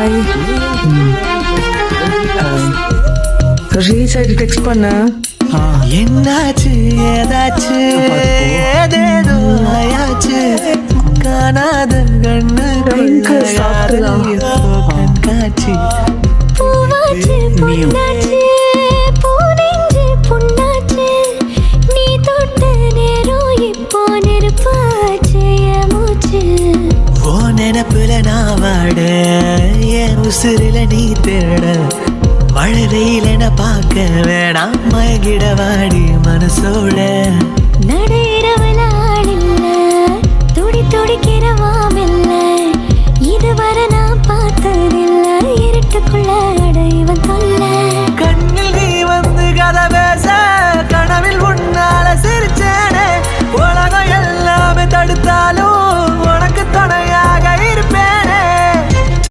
Hi. Reach text பண்ண. என்னாச்சு ஏதாச்சு ஏதேதோ ஆயாச்சு காணாத கண்ணு கண்காட்சி பூவாச்சு பொன்னாச்சு பூனெஞ்சு புண்ணாச்சு நீ தொட்ட நேரம் இப்போ நெருப்பாச்சு என் மூச்சு ஓ நினப்புல நான் வாட என் உசுரில நீ தேட மழை வெயிலென பார்க்க வேணாம் மயங்கிட வாடி மனசோட நடையிறவளாடில்ல துடி துடிக்கிற மாமில்ல